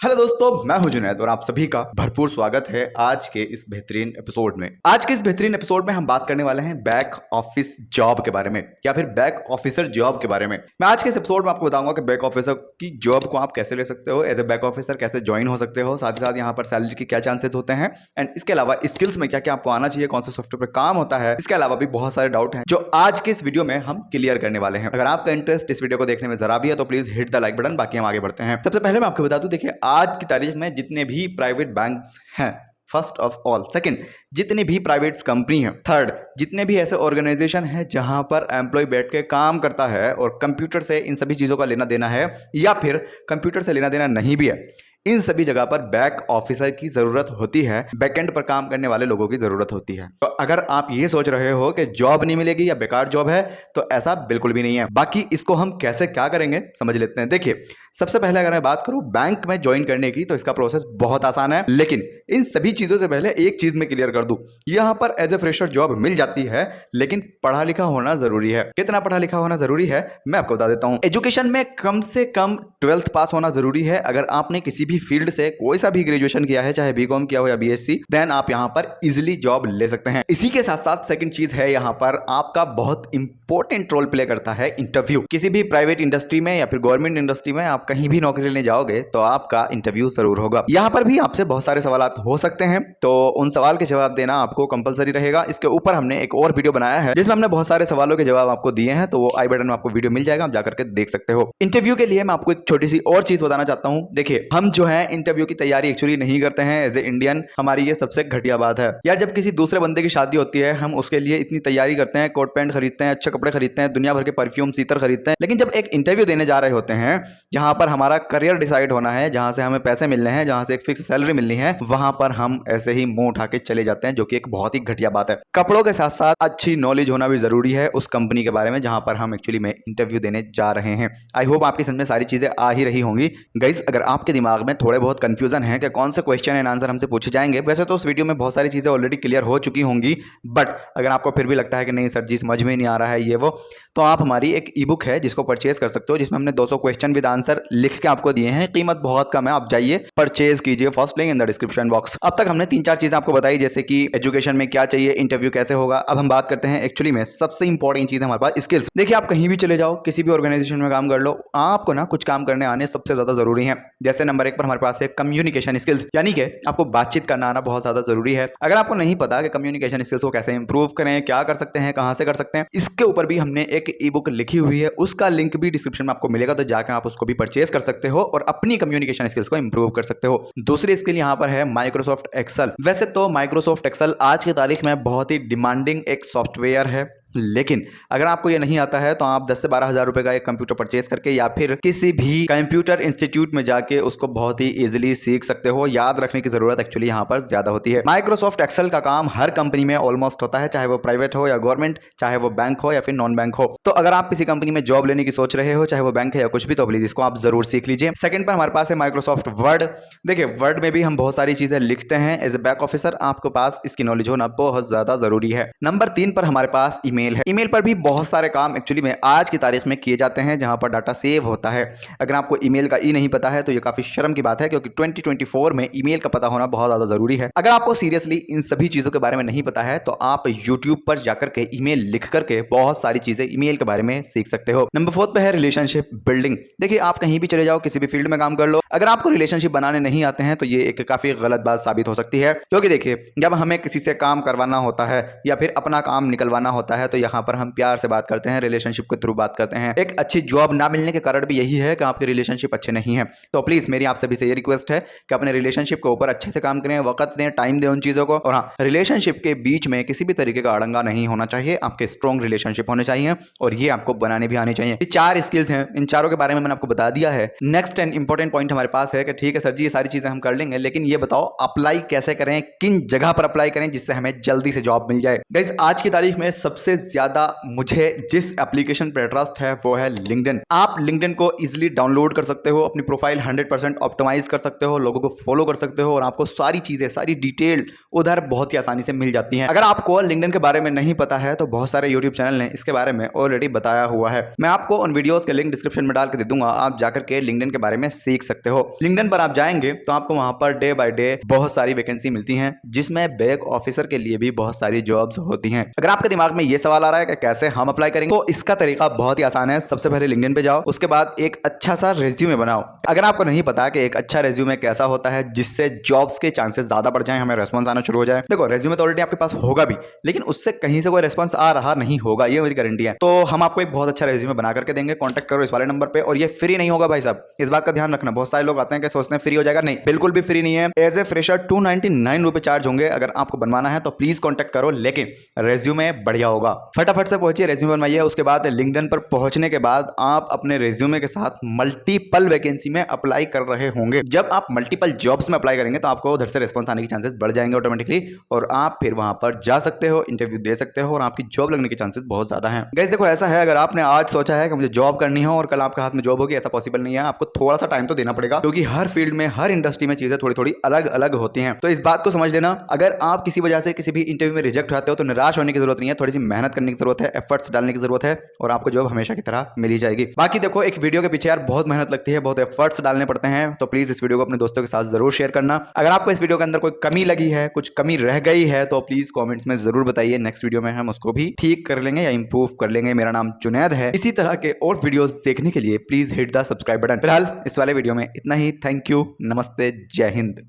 Hello दोस्तों, मैं हूं जुनैद और आप सभी का भरपूर स्वागत है आज के इस बेहतरीन एपिसोड में। आज के इस बेहतरीन एपिसोड में हम बात करने वाले हैं बैक ऑफिस जॉब के बारे में या फिर बैक ऑफिसर जॉब के बारे में। मैं आज के इस एपिसोड में आपको बताऊंगा कि बैक ऑफिसर की जॉब को आप कैसे ले सकते हो, एज ए बैक ऑफिसर कैसे ज्वाइन हो सकते हो, साथ ही साथ यहाँ पर सैलरी के क्या चांसेस होते हैं एंड इसके अलावा स्किल्स में क्या क्या आपको आना चाहिए, कौन से सॉफ्टवेयर पर काम होता है। इसके अलावा भी बहुत सारे डाउट हैं जो आज के इस वीडियो में हम क्लियर करने वाले हैं। अगर आपका इंटरेस्ट इस वीडियो को देखने में जरा भी है तो please hit the like button. बाकी हम आगे बढ़ते हैं। सबसे पहले मैं आपको बता दूं, देखिए आज की तारीख में जितने भी प्राइवेट बैंक्स हैं, फर्स्ट ऑफ ऑल, सेकंड जितनी भी प्राइवेट कंपनी है, थर्ड जितने भी ऐसे ऑर्गेनाइजेशन है जहां पर एम्प्लॉय बैठ के काम करता है और कंप्यूटर से इन सभी चीजों का लेना देना है या फिर कंप्यूटर से लेना देना नहीं भी है, इन सभी जगह पर बैक ऑफिसर की जरूरत होती है, बैकएंड पर काम करने वाले लोगों की जरूरत होती है। तो अगर आप ये सोच रहे हो कि जॉब नहीं मिलेगी या बेकार जॉब है, तो ऐसा बिल्कुल भी नहीं है। बाकी इसको हम कैसे क्या करेंगे समझ लेते हैं। देखिए, सबसे पहले अगर मैं बात करूं बैंक में ज्वाइन करने की, तो इसका प्रोसेस बहुत आसान है, लेकिन इन सभी चीजों से पहले एक चीज मैं क्लियर कर दूं, यहां पर एज ए फ्रेशर जॉब मिल जाती है, लेकिन पढ़ा लिखा होना जरूरी है। कितना पढ़ा लिखा होना जरूरी है मैं आपको बता देता हूं। एजुकेशन में कम से कम 12th पास होना जरूरी है। अगर आपने किसी भी फील्ड से कोई सा भी ग्रेजुएशन किया है, चाहे बीकॉम किया हो या बीएससी, देन आप यहां पर इजीली जॉब ले सकते हैं। इसी के साथ साथ सेकंड चीज है, यहां पर आपका बहुत इंपॉर्टेंट रोल प्ले करता है इंटरव्यू। किसी भी प्राइवेट इंडस्ट्री में या फिर गवर्नमेंट इंडस्ट्री में आप कहीं भी नौकरी लेने जाओगे तो आपका इंटरव्यू जरूर होगा। यहां पर भी आपसे बहुत सारे सवाल हो सकते हैं, तो उन सवाल के जवाब देना आपको कंपलसरी रहेगा। इसके ऊपर हमने एक और वीडियो बनाया है जिसमें हमने बहुत सारे सवालों के जवाब आपको दिए हैं, तो वो आई बटन में आपको वीडियो मिल जाएगा, आप जाकर के देख सकते हो। इंटरव्यू के लिए मैं आपको एक छोटी सी और चीज बताना चाहता हूं। देखिए, हम जो है इंटरव्यू की तैयारी एक्चुअली नहीं करते हैं एज ए इंडियन, हमारी ये सबसे घटिया बात है यार। जब किसी दूसरे बंदे की शादी होती है, हम उसके लिए इतनी तैयारी करते हैं, कोट पैंट खरीदते हैं, अच्छे कपड़े खरीदते हैं, दुनिया भर के परफ्यूम सीतर खरीदते हैं, लेकिन जब एक इंटरव्यू देने जा रहे होते हैं जहां पर हमारा करियर डिसाइड होना है, जहां से हमें पैसे मिलने हैं, जहां से एक फिक्स सैलरी मिलनी है, वहां पर हम ऐसे ही मुंह उठा के चले जाते हैं, जो कि एक बहुत ही घटिया बात है। कपड़ों के साथ साथ अच्छी नॉलेज होना भी जरूरी है उस कंपनी के बारे में जहां पर हम एक्चुअली में इंटरव्यू देने जा रहे हैं। आई होप आपकी समझ में सारी चीजें आ ही रही होंगी। गाइस, अगर आपके दिमाग में थोड़े बहुत कंफ्यूजन है कि कौन से क्वेश्चन एंड आंसर हमसे पूछे जाएंगे, वैसे तो उस वीडियो में बहुत सारी चीजें ऑलरेडी क्लियर हो चुकी होंगी, बट अगर आपको फिर भी लगता है कि नहीं सर जी समझ में नहीं आ रहा है ये वो, तो आप हमारी एक ई बुक है जिसको परचेज कर सकते हो, जिसमें हमने 200 क्वेश्चन विद आंसर लिख के आपको दिए हैं। कीमत बहुत कम है, आप जाइए परचेज कीजिए, first link in the description box. अब तक हमने 3-4 चीजें आपको बताई, जैसे कि एजुकेशन में क्या चाहिए, इंटरव्यू कैसे होगा। अब हम बात करते हैं एक्चुअली में सबसे इंपॉर्टेंट चीज हमारे पास, स्किल्स। देखिए, आप कहीं भी चले जाओ, किसी भी ऑर्गेनाइजेशन में काम कर लो, आपको ना कुछ काम करने आने सबसे ज्यादा जरूरी है। जैसे नंबर 1 पर हमारे पास है कम्युनिकेशन स्किल्स, यानी कि आपको बातचीत करना आना बहुत ज्यादा जरूरी है। अगर आपको नहीं पता कि कम्युनिकेशन स्किल्स को कैसे इंप्रूव करें, क्या कर सकते हैं, कहां से कर सकते हैं, इसके ऊपर भी हमने एक ई बुक लिखी हुई है, उसका लिंक भी डिस्क्रिप्शन में आपको मिलेगा, तो जाकर आप उसको भी परचेज कर सकते हो और अपनी कम्युनिकेशन स्किल्स को इंप्रूव कर सकते हो। दूसरी स्किल यहां पर है माइक्रोसॉफ्ट एक्सेल। वैसे तो माइक्रोसॉफ्ट एक्सेल आज की तारीख में बहुत ही डिमांडिंग एक सॉफ्टवेयर है, लेकिन अगर आपको ये नहीं आता है तो आप 10 से 12 हजार रुपए का एक कंप्यूटर परचेज करके या फिर किसी भी कंप्यूटर इंस्टीट्यूट में जाके उसको बहुत ही इजीली सीख सकते हो। याद रखने की जरूरत एक्चुअली यहाँ पर ज्यादा होती है। माइक्रोसॉफ्ट एक्सेल का काम हर कंपनी में ऑलमोस्ट होता है, चाहे वो प्राइवेट हो या गवर्नमेंट, चाहे वो बैंक हो या फिर नॉन बैंक हो। तो अगर आप किसी कंपनी में जॉब लेने की सोच रहे हो, चाहे वो बैंक है या कुछ भी, तो प्लीज इसको आप जरूर सीख लीजिए। सेकंड पर हमारे पास है माइक्रोसॉफ्ट वर्ड। देखिए, वर्ड में भी हम बहुत सारी चीजें लिखते हैं। एज ए बैक ऑफिसर आपके पास इसकी नॉलेज होना बहुत ज्यादा जरूरी है। नंबर 3 पर हमारे पास ईमेल है। ईमेल पर भी बहुत सारे काम एक्चुअली में आज की तारीख में किए जाते हैं जहां पर डाटा सेव होता है। अगर आपको ईमेल का ई नहीं पता है तो ये काफी शर्म की बात है, क्योंकि 2024 में ईमेल का पता होना बहुत ज्यादा जरूरी है। अगर आपको सीरियसली इन सभी चीजों के बारे में नहीं पता है तो आप यूट्यूब पर जाकर के ईमेल लिख करके बहुत सारी चीजें ईमेल के बारे में सीख सकते हो। नंबर 4 पे है रिलेशनशिप बिल्डिंग। देखिए, आप कहीं भी चले जाओ, किसी भी फील्ड में काम कर लो, अगर आपको रिलेशनशिप बनाने नहीं आते हैं तो ये एक काफी गलत बात साबित हो सकती है। क्योंकि देखिए, जब हमें किसी से काम करवाना होता है या फिर अपना काम निकलवाना होता है, तो यहाँ पर हम प्यार से बात करते हैं, रिलेशनशिप के थ्रू बात करते हैं। एक अच्छी जॉब ना मिलने के कारण भी यही है कि आपके रिलेशनशिप अच्छे नहीं है। तो प्लीज मेरी आप सभी से ये रिक्वेस्ट है कि अपने रिलेशनशिप के ऊपर अच्छे से काम करें, वक्त दें, टाइम दें उन चीजों को। और हाँ, रिलेशनशिप के बीच में किसी भी तरीके का अड़ंगा नहीं होना चाहिए, आपके स्ट्रॉन्ग रिलेशनशिप होने चाहिए और ये आपको बनाने भी आने चाहिए। ये 4 स्किल्स हैं, इन चारों के बारे में मैंने आपको बता दिया है। नेक्स्ट एंड इंपॉर्टेंट पॉइंट हमारे पास है कि ठीक है सर जी, ये सारी चीजें हम कर लेंगे, लेकिन ये बताओ अप्लाई कैसे करें, किन जगह पर अप्लाई करें जिससे हमें जल्दी से जॉब मिल जाए। गाइस, आज की तारीख में सबसे ज्यादा मुझे जिस एप्लीकेशन पर ट्रस्ट है वो है लिंक्डइन। आप लिंक्डइन को इजीली डाउनलोड कर सकते हो, अपनी प्रोफाइल 100% ऑप्टिमाइज कर सकते हो, लोगों को फॉलो कर सकते हो और आपको सारी चीजें, सारी डिटेल उधर बहुत ही आसानी से मिल जाती हैं। अगर आपको लिंक्डइन के बारे में नहीं पता है तो बहुत सारे यूट्यूब चैनल ने इसके बारे में ऑलरेडी बताया हुआ है। मैं आपको उन वीडियोस के लिंक डिस्क्रिप्शन में डाल के दे दूंगा, आप जाकर के लिंक्डइन के बारे में सीख सकते हो। लिंक्डइन पर आप जाएंगे तो आपको वहां पर डे बाय डे बहुत सारी वैकेंसी मिलती हैं, जिसमें बैक ऑफिसर के लिए भी बहुत सारी जॉब्स होती हैं। अगर आपके दिमाग में ये सवाल आ रहा है कि कैसे हम अप्लाई करेंगे, तो इसका तरीका बहुत ही आसान है। सबसे पहले लिंक्डइन पे जाओ, उसके बाद एक अच्छा सा रेज्यूमे बनाओ। अगर आपको नहीं पता कि एक अच्छा रेज्यूमे कैसा होता है जिससे जॉब्स के चांसेस ज्यादा बढ़ जाए, हमें रेस्पॉन्स आना शुरू हो जाए। देखो, रेज्यूमे तो ऑलरेडी आपके पास होगा भी, लेकिन उससे कहीं से कोई रेस्पॉन्स आ रहा नहीं होगा, ये मेरी गारंटी है। तो हम आपको एक बहुत अच्छा रेज्यूमे बना करके देंगे। कॉन्टैक्ट करो इस वाले नंबर पे। और ये फ्री नहीं होगा भाई साहब, इस बात का ध्यान रखना। बहुत सारे लोग आते हैं कि सोचते हैं फ्री हो जाएगा, नहीं, बिल्कुल भी फ्री नहीं है। एज ए फ्रेशर 299 रुपए चार्ज होंगे। अगर आपको बनवाना है तो प्लीज कॉन्टैक्ट करो, लेकिन रेज्यूमे बढ़िया होगा। फटाफट से पहुंचिए, रेज्यूमे बनवाइए। उसके बाद लिंक्डइन पर पहुंचने के बाद आप अपने रेज्यूमे के साथ मल्टीपल वैकेंसी में अप्लाई कर रहे होंगे। जब आप मल्टीपल जॉब्स में अप्लाई करेंगे तो आपको उधर से रिस्पॉन्स आने के चांसेस बढ़ जाएंगे ऑटोमेटिकली, और आप फिर वहां पर जा सकते हो, इंटरव्यू दे सकते हो और आपकी जॉब लगने के चांसेस बहुत ज्यादा हैं। गाइस देखो, ऐसा है, अगर आपने आज सोचा है कि मुझे जॉब करनी है और कल आपके हाथ में जॉब होगी, ऐसा पॉसिबल नहीं है। आपको थोड़ा सा टाइम तो देना पड़ेगा, क्योंकि हर फील्ड में, हर इंडस्ट्री में चीजें थोड़ी थोड़ी अलग अलग होती हैं। तो इस बात को समझ लेना। अगर आप किसी वजह से किसी भी इंटरव्यू में रिजेक्ट होते हो तो निराश होने की जरूरत नहीं है। थोड़ी सी मेहनत करने की जरूरत है, एफर्ट्स डालने की जरूरत है, और आपको जॉब हमेशा की तरह मिल ही जाएगी। बाकी देखो, एक वीडियो के पीछे यार बहुत मेहनत लगती है, बहुत एफर्ट्स डालने पड़ते हैं। तो प्लीज इस वीडियो को अपने दोस्तों के साथ जरूर शेयर करना। अगर आपको इस वीडियो के अंदर कोई कमी लगी है, कुछ कमी रह गई है, तो प्लीज कॉमेंट्स में जरूर बताइए। नेक्स्ट वीडियो में हम उसको भी ठीक कर लेंगे या इंप्रूव कर लेंगे। मेरा नाम जुनैद है। इसी तरह के और वीडियोस देखने के लिए please hit the subscribe button. फिलहाल इस वाले वीडियो में इतना ही। थैंक यू, नमस्ते, जय हिंद।